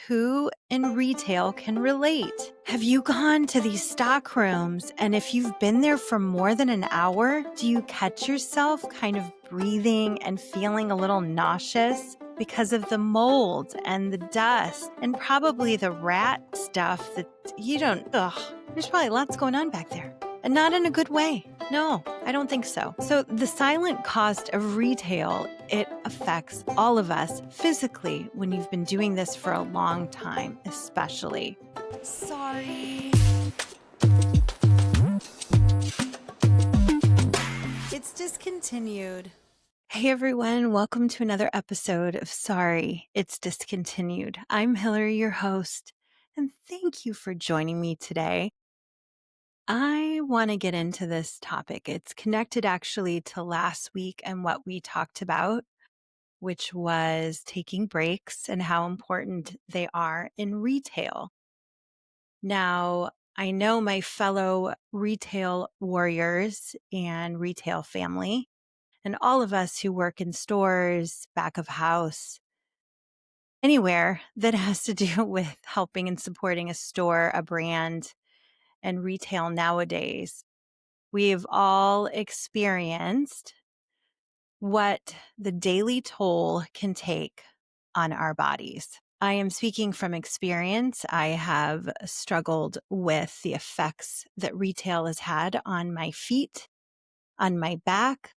Who in retail can relate? Have you gone to these stock rooms, and if you've been there for more than an hour, do you catch yourself kind of breathing and feeling a little nauseous because of the mold and the dust and probably the rat stuff that you don't, there's probably lots going on back there. And not in a good way. No, I don't think so. So the silent cost of retail, it affects all of us physically when you've been doing this for a long time, especially. Sorry. It's discontinued. Hey everyone, welcome to another episode of Sorry, It's Discontinued. I'm Hilary, your host, and thank you for joining me today. I want to get into this topic. It's connected actually to last week and what we talked about, which was taking breaks and how important they are in retail. Now, I know my fellow retail warriors and retail family, and all of us who work in stores, back of house, anywhere that has to do with helping and supporting a store, a brand, and retail nowadays. We've all experienced what the daily toll can take on our bodies. I am speaking from experience. I have struggled with the effects that retail has had on my feet, on my back.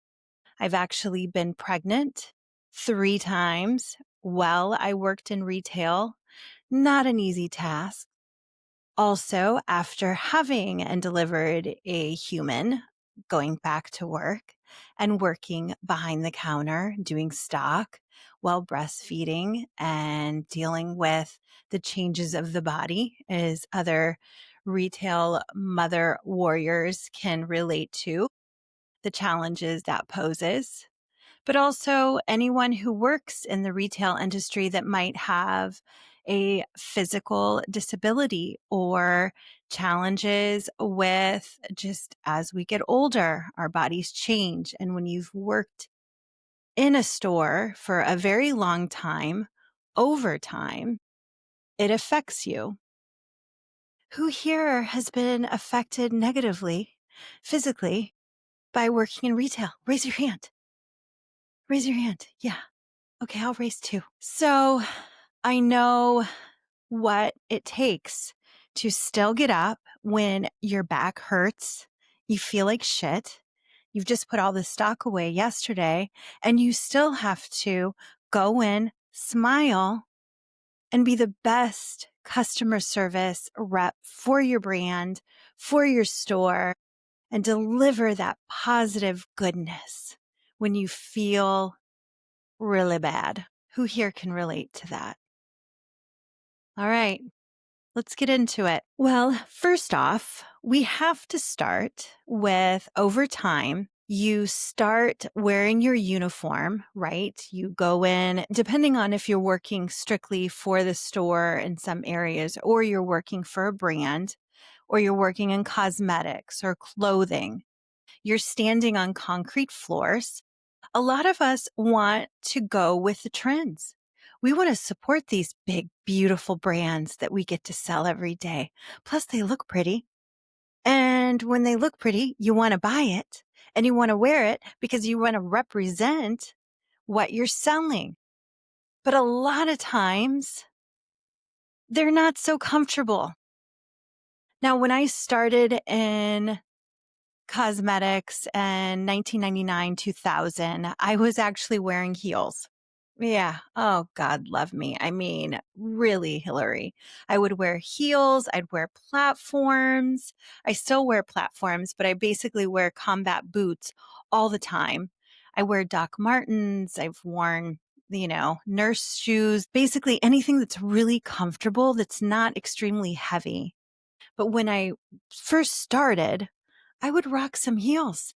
I've actually been pregnant 3 times while I worked in retail. Not an easy task. Also, after having and delivered a human, going back to work and working behind the counter, doing stock while breastfeeding and dealing with the changes of the body, as other retail mother warriors can relate to, the challenges that poses. But also anyone who works in the retail industry that might have a physical disability or challenges with just as we get older, our bodies change. And when you've worked in a store for a very long time, over time, it affects you. Who here has been affected negatively, physically, by working in retail? Raise your hand. Raise your hand. Yeah. Okay, I'll raise too. So I know what it takes to still get up when your back hurts. You feel like shit. You've just put all the stock away yesterday, and you still have to go in, smile, and be the best customer service rep for your brand, for your store, and deliver that positive goodness when you feel really bad. Who here can relate to that? All right, let's get into it. Well, first off, we have to start with over time. You start wearing your uniform, right? You go in, depending on if you're working strictly for the store in some areas, or you're working for a brand, or you're working in cosmetics or clothing. You're standing on concrete floors. A lot of us want to go with the trends. We want to support these big, beautiful brands that we get to sell every day. Plus, they look pretty. And when they look pretty, you want to buy it and you want to wear it because you want to represent what you're selling. But a lot of times, they're not so comfortable. Now, when I started in cosmetics in 1999, 2000, I was actually wearing heels. Yeah. Oh, God love me. I mean, really, Hilary. I would wear heels. I'd wear platforms. I still wear platforms, but I basically wear combat boots all the time. I wear Doc Martens. I've worn, nurse shoes, basically anything that's really comfortable, that's not extremely heavy. But when I first started, I would rock some heels.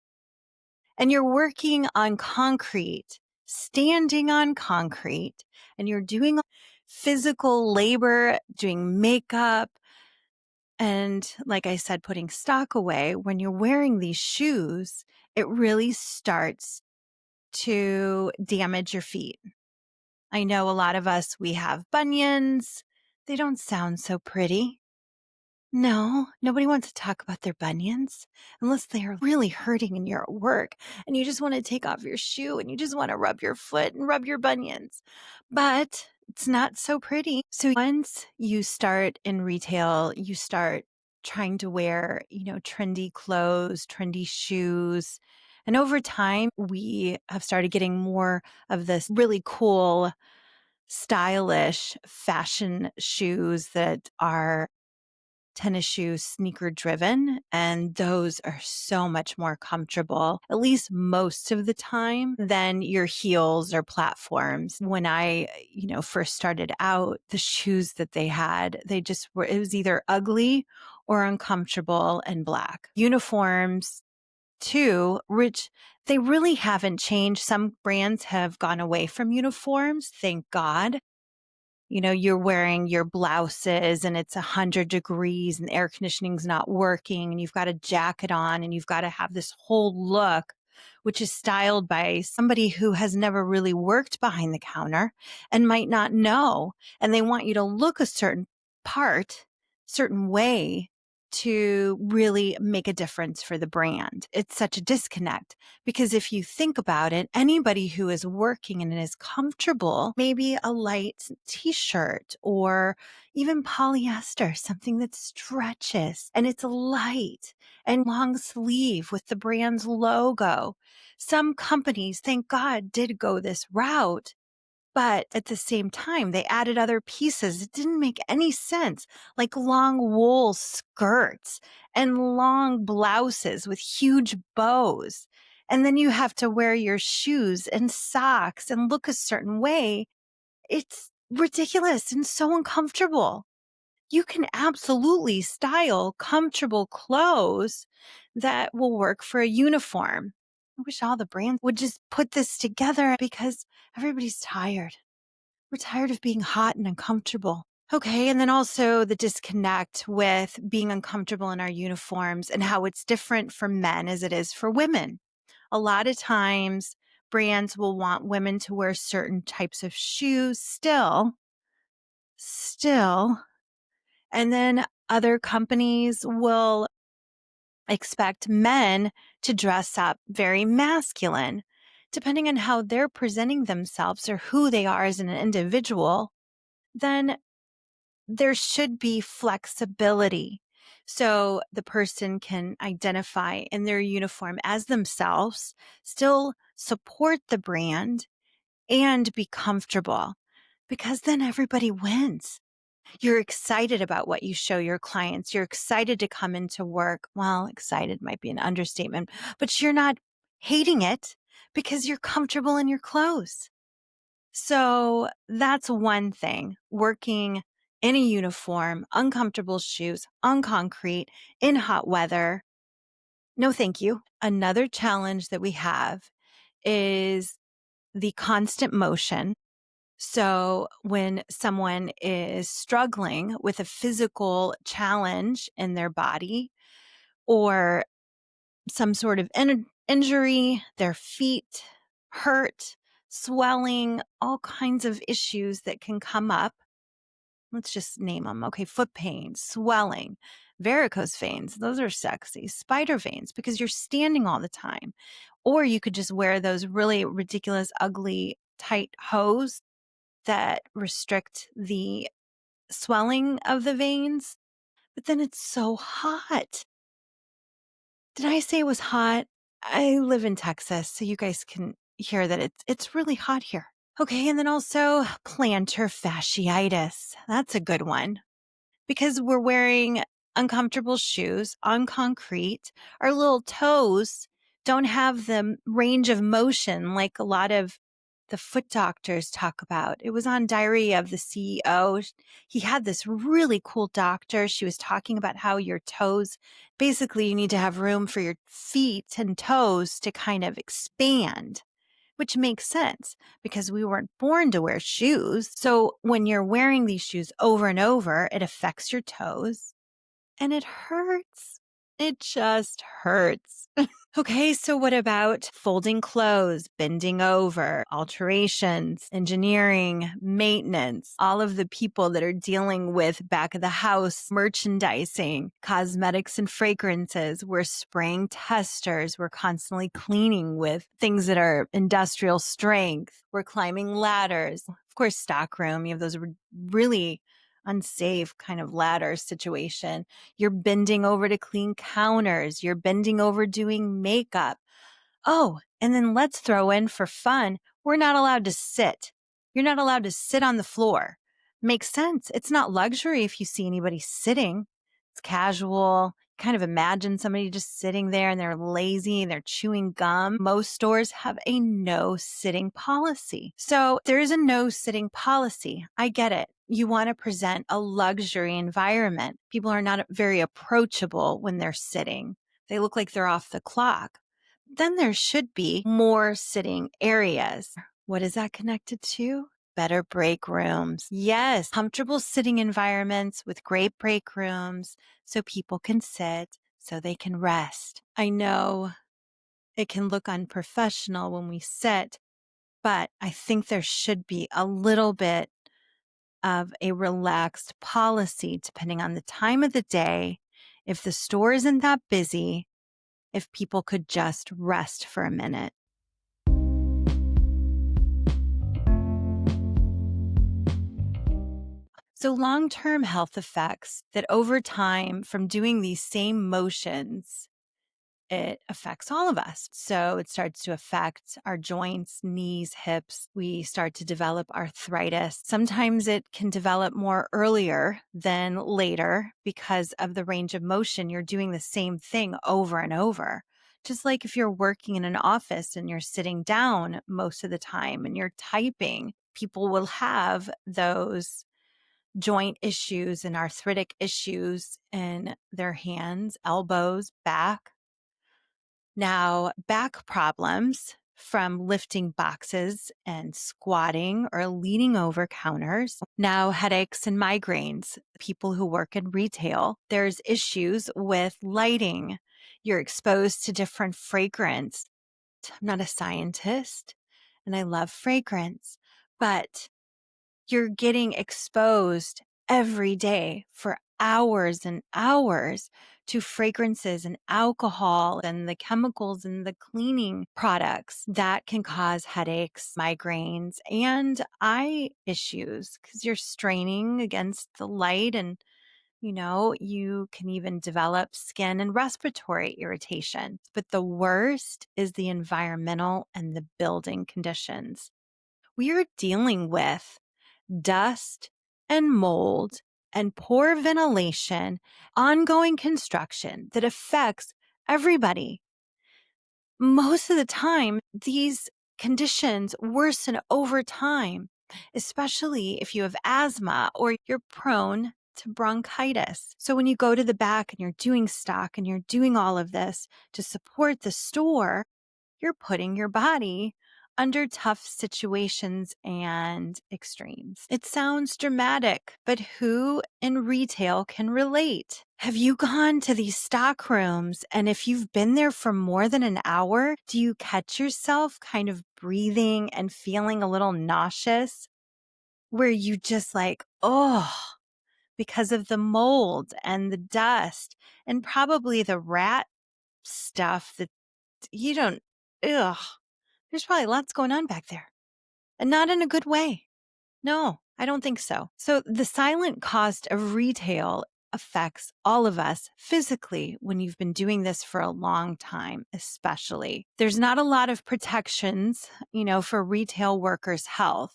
And you're working on concrete, standing on concrete, and you're doing physical labor, doing makeup. And like I said, putting stock away. When you're wearing these shoes, it really starts to damage your feet. I know a lot of us, we have bunions. They don't sound so pretty. No, nobody wants to talk about their bunions unless they are really hurting and you're at work and you just want to take off your shoe and you just want to rub your foot and rub your bunions. But it's not so pretty. So once you start in retail, you start trying to wear, trendy clothes, trendy shoes. And over time, we have started getting more of this really cool, stylish fashion shoes that are tennis shoes, sneaker driven, and those are so much more comfortable, at least most of the time, than your heels or platforms. When I, first started out, the shoes that they had, they just were, it was either ugly or uncomfortable and black. Uniforms, too, which they really haven't changed. Some brands have gone away from uniforms, thank God. You're wearing your blouses and it's 100 degrees and the air conditioning's not working and you've got a jacket on and you've got to have this whole look, which is styled by somebody who has never really worked behind the counter and might not know. And they want you to look a certain way to really make a difference for the brand. It's such a disconnect because if you think about it, anybody who is working and is comfortable, maybe a light t-shirt or even polyester, something that stretches and it's light and long sleeve with the brand's logo. Some companies, thank God, did go this route. But at the same time, they added other pieces. It didn't make any sense, like long wool skirts and long blouses with huge bows. And then you have to wear your shoes and socks and look a certain way. It's ridiculous and so uncomfortable. You can absolutely style comfortable clothes that will work for a uniform. I wish all the brands would just put this together because everybody's tired. We're tired of being hot and uncomfortable. Okay. And then also the disconnect with being uncomfortable in our uniforms and how it's different for men as it is for women. A lot of times brands will want women to wear certain types of shoes still. And then other companies will expect men to dress up very masculine. Depending on how they're presenting themselves or who they are as an individual, then there should be flexibility. So the person can identify in their uniform as themselves, still support the brand, and be comfortable because then everybody wins. You're excited about what you show your clients. You're excited to come into work. Well, excited might be an understatement, but you're not hating it because you're comfortable in your clothes. So that's one thing, working in a uniform, uncomfortable shoes, on concrete, in hot weather. No, thank you. Another challenge that we have is the constant motion. So when someone is struggling with a physical challenge in their body or some sort of injury, their feet hurt, swelling, all kinds of issues that can come up. Let's just name them. Okay, foot pain, swelling, varicose veins. Those are sexy. Spider veins because you're standing all the time. Or you could just wear those really ridiculous, ugly, tight hose that restrict the swelling of the veins. But then it's so hot. Did I say it was hot? I live in Texas, so you guys can hear that it's really hot here. Okay, and then also plantar fasciitis. That's a good one because we're wearing uncomfortable shoes on concrete. Our little toes don't have the range of motion like a lot of the foot doctors talk about. It was on Diary of the CEO. He had this really cool doctor. She was talking about how your toes, basically you need to have room for your feet and toes to kind of expand, which makes sense because we weren't born to wear shoes. So when you're wearing these shoes over and over, it affects your toes and it hurts It just hurts. Okay, so what about folding clothes, bending over, alterations, engineering, maintenance, all of the people that are dealing with back of the house merchandising, cosmetics and fragrances? We're spraying testers. We're constantly cleaning with things that are industrial strength. We're climbing ladders. Of course, stockroom, you have those really unsafe kind of ladder situation. You're bending over to clean counters. You're bending over doing makeup. Oh, and then let's throw in for fun, we're not allowed to sit. You're not allowed to sit on the floor. Makes sense. It's not luxury if you see anybody sitting. It's casual. Kind of imagine somebody just sitting there and they're lazy and they're chewing gum. Most stores have a no sitting policy. So there is a no sitting policy. I get it. You want to present a luxury environment. People are not very approachable when they're sitting. They look like they're off the clock. Then there should be more sitting areas. What is that connected to? Better break rooms. Yes, comfortable sitting environments with great break rooms so people can sit, so they can rest. I know it can look unprofessional when we sit, but I think there should be a little bit of a relaxed policy depending on the time of the day. If the store isn't that busy, if people could just rest for a minute. So long-term health effects that over time from doing these same motions, it affects all of us. So it starts to affect our joints, knees, hips. We start to develop arthritis. Sometimes it can develop more earlier than later because of the range of motion. You're doing the same thing over and over. Just like if you're working in an office and you're sitting down most of the time and you're typing, people will have those joint issues and arthritic issues in their hands, elbows, back. Now, back problems from lifting boxes and squatting or leaning over counters. Now, headaches and migraines. People who work in retail, there's issues with lighting. You're exposed to different fragrance. I'm not a scientist and I love fragrance, but you're getting exposed every day for hours and hours to fragrances and alcohol and the chemicals and the cleaning products that can cause headaches, migraines, and eye issues because you're straining against the light and you can even develop skin and respiratory irritation. But the worst is the environmental and the building conditions. We are dealing with dust and mold and poor ventilation, ongoing construction that affects everybody. Most of the time, these conditions worsen over time, especially if you have asthma or you're prone to bronchitis. So when you go to the back and you're doing stock and you're doing all of this to support the store, you're putting your body under tough situations and extremes. It sounds dramatic, but who in retail can relate? Have you gone to these stock rooms and if you've been there for more than an hour, do you catch yourself kind of breathing and feeling a little nauseous where you just like, oh, because of the mold and the dust and probably the rat stuff that you don't, ugh. There's probably lots going on back there and not in a good way. No, I don't think so. So the silent cost of retail affects all of us physically when you've been doing this for a long time, especially. There's not a lot of protections, for retail workers' health.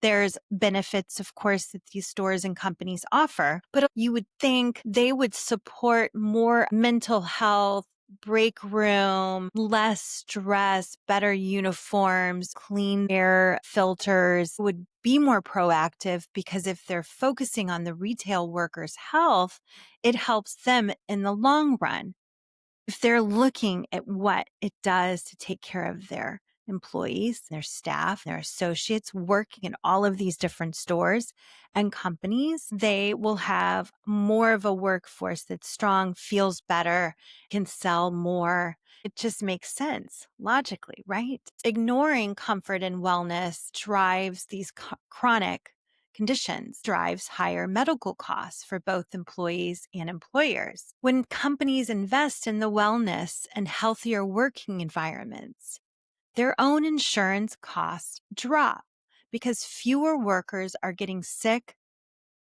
There's benefits, of course, that these stores and companies offer, but you would think they would support more mental health, break room, less stress, better uniforms, clean air filters, would be more proactive because if they're focusing on the retail workers' health, it helps them in the long run. If they're looking at what it does to take care of their employees, their staff, their associates working in all of these different stores and companies, they will have more of a workforce that's strong, feels better, can sell more. It just makes sense logically, right? Ignoring comfort and wellness drives these chronic conditions, drives higher medical costs for both employees and employers. When companies invest in the wellness and healthier working environments, their own insurance costs drop because fewer workers are getting sick,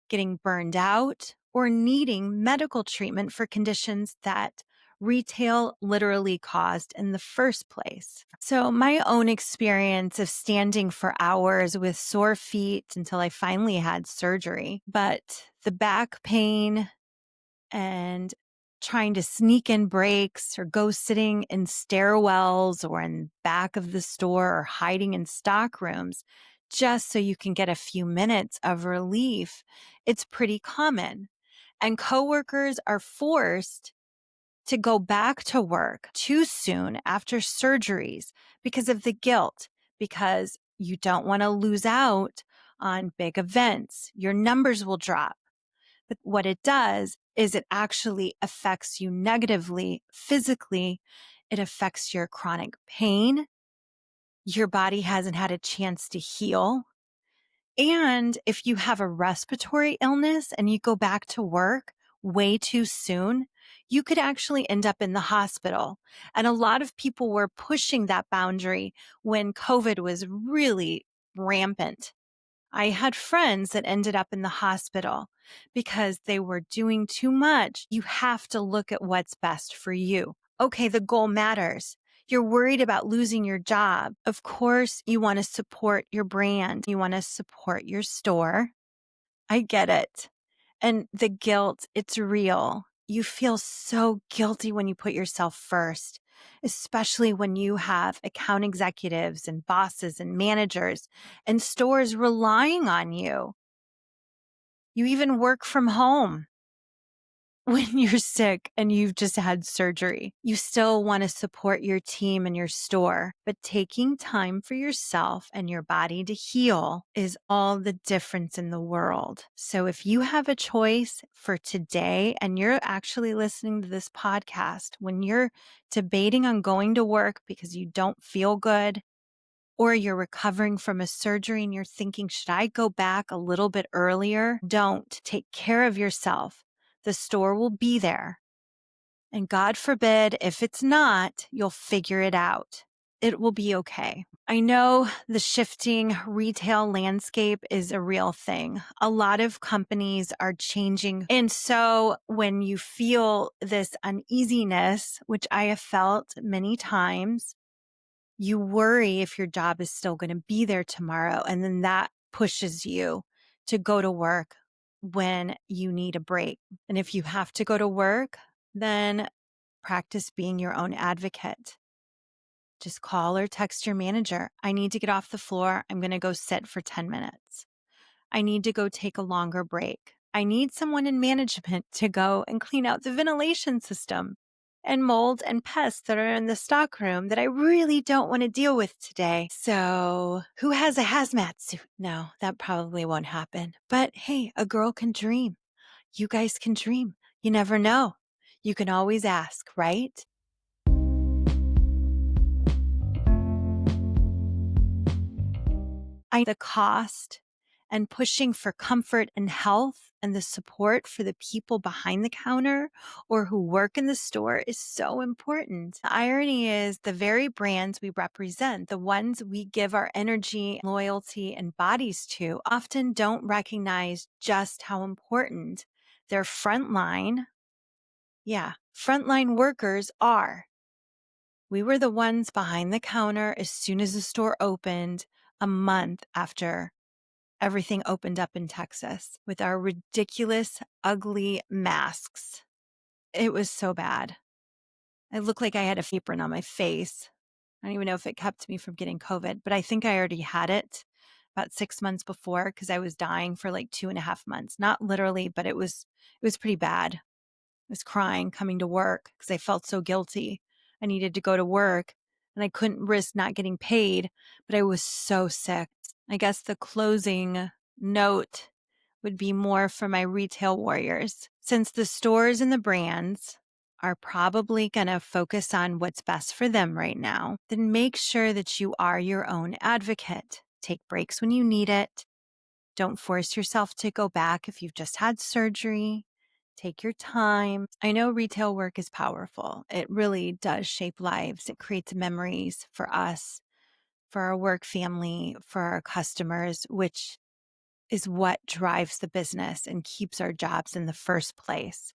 getting burned out, or needing medical treatment for conditions that retail literally caused in the first place. So my own experience of standing for hours with sore feet until I finally had surgery, but the back pain and trying to sneak in breaks or go sitting in stairwells or in back of the store or hiding in stock rooms just so you can get a few minutes of relief, it's pretty common. And coworkers are forced to go back to work too soon after surgeries because of the guilt, because you don't want to lose out on big events. Your numbers will drop. But what it does is it actually affects you negatively physically. It affects your chronic pain. Your body hasn't had a chance to heal. And if you have a respiratory illness and you go back to work way too soon, you could actually end up in the hospital. And a lot of people were pushing that boundary when COVID was really rampant. I had friends that ended up in the hospital because they were doing too much. You have to look at what's best for you. Okay, the goal matters. You're worried about losing your job. Of course, you want to support your brand. You want to support your store. I get it. And the guilt, it's real. You feel so guilty when you put yourself first, especially when you have account executives and bosses and managers and stores relying on you. You even work from home when you're sick and you've just had surgery. You still want to support your team and your store, but taking time for yourself and your body to heal is all the difference in the world. So if you have a choice for today and you're actually listening to this podcast when you're debating on going to work because you don't feel good, or you're recovering from a surgery and you're thinking, should I go back a little bit earlier? Don't. Take care of yourself. The store will be there. And God forbid, if it's not, you'll figure it out. It will be okay. I know the shifting retail landscape is a real thing. A lot of companies are changing. And so when you feel this uneasiness, which I have felt many times, you worry if your job is still going to be there tomorrow. And then that pushes you to go to work when you need a break. And if you have to go to work, then practice being your own advocate. Just call or text your manager. I need to get off the floor. I'm going to go sit for 10 minutes. I need to go take a longer break. I need someone in management to go and clean out the ventilation system and mold and pests that are in the stockroom that I really don't want to deal with today. So who has a hazmat suit? No, that probably won't happen. But hey, a girl can dream. You guys can dream. You never know. You can always ask, right? The cost and pushing for comfort and health and the support for the people behind the counter or who work in the store is so important. The irony is the very brands we represent, the ones we give our energy, loyalty, and bodies to, often don't recognize just how important their frontline workers are. We were the ones behind the counter as soon as the store opened a month after everything opened up in Texas with our ridiculous, ugly masks. It was so bad. I looked like I had a apron on my face. I don't even know if it kept me from getting COVID, but I think I already had it about 6 months before because I was dying for like 2.5 months. Not literally, but it was pretty bad. I was crying coming to work because I felt so guilty. I needed to go to work and I couldn't risk not getting paid, but I was so sick. I guess the closing note would be more for my retail warriors. Since the stores and the brands are probably going to focus on what's best for them right now, then make sure that you are your own advocate. Take breaks when you need it. Don't force yourself to go back if you've just had surgery. Take your time. I know retail work is powerful. It really does shape lives. It creates memories for us, for our work family, for our customers, which is what drives the business and keeps our jobs in the first place.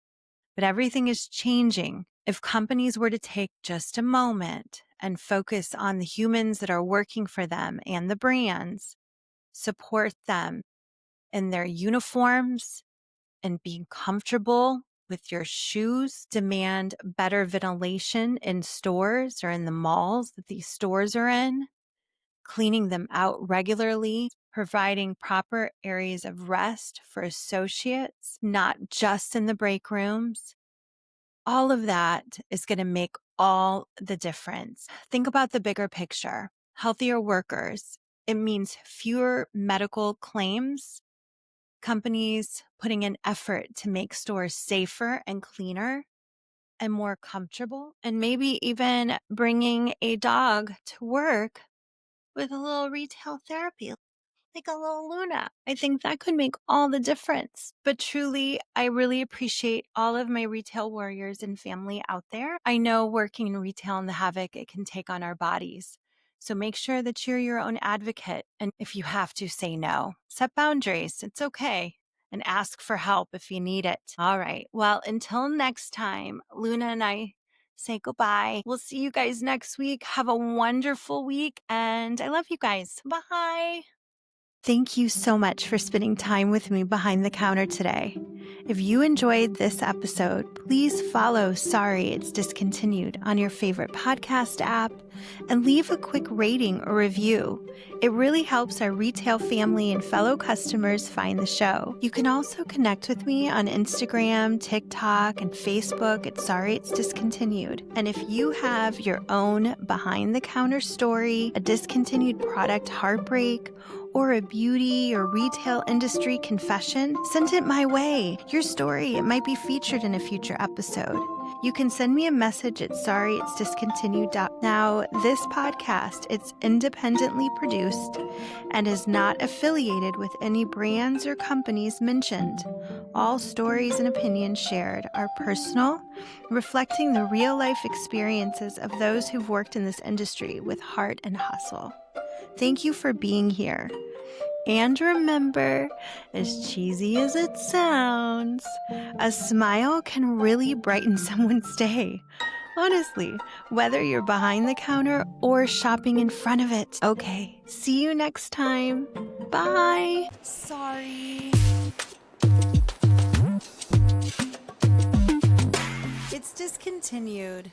But everything is changing. If companies were to take just a moment and focus on the humans that are working for them and the brands, support them in their uniforms and being comfortable with your shoes, demand better ventilation in stores or in the malls that these stores are in, cleaning them out regularly, providing proper areas of rest for associates, not just in the break rooms. All of that is going to make all the difference. Think about the bigger picture. Healthier workers. It means fewer medical claims, companies putting in effort to make stores safer and cleaner and more comfortable, and maybe even bringing a dog to work with a little retail therapy, like a little Luna. I think that could make all the difference. But truly, I really appreciate all of my retail warriors and family out there. I know working in retail and the havoc it can take on our bodies. So make sure that you're your own advocate. And if you have to, say no. Set boundaries. It's okay. And ask for help if you need it. All right. Well, until next time, Luna and I say goodbye. We'll see you guys next week. Have a wonderful week. And I love you guys. Bye. Thank you so much for spending time with me behind the counter today. If you enjoyed this episode, please follow Sorry It's Discontinued on your favorite podcast app and leave a quick rating or review. It really helps our retail family and fellow customers find the show. You can also connect with me on Instagram, TikTok, and Facebook at Sorry It's Discontinued. And if you have your own behind the counter story, a discontinued product heartbreak, or a beauty or retail industry confession, send it my way. Your story, it might be featured in a future episode. You can send me a message at sorryitsdiscontinued. Now, this podcast, it's independently produced and is not affiliated with any brands or companies mentioned. All stories and opinions shared are personal, reflecting the real-life experiences of those who've worked in this industry with heart and hustle. Thank you for being here. And remember, as cheesy as it sounds, a smile can really brighten someone's day. Honestly, whether you're behind the counter or shopping in front of it. Okay, see you next time. Bye. Sorry. It's discontinued.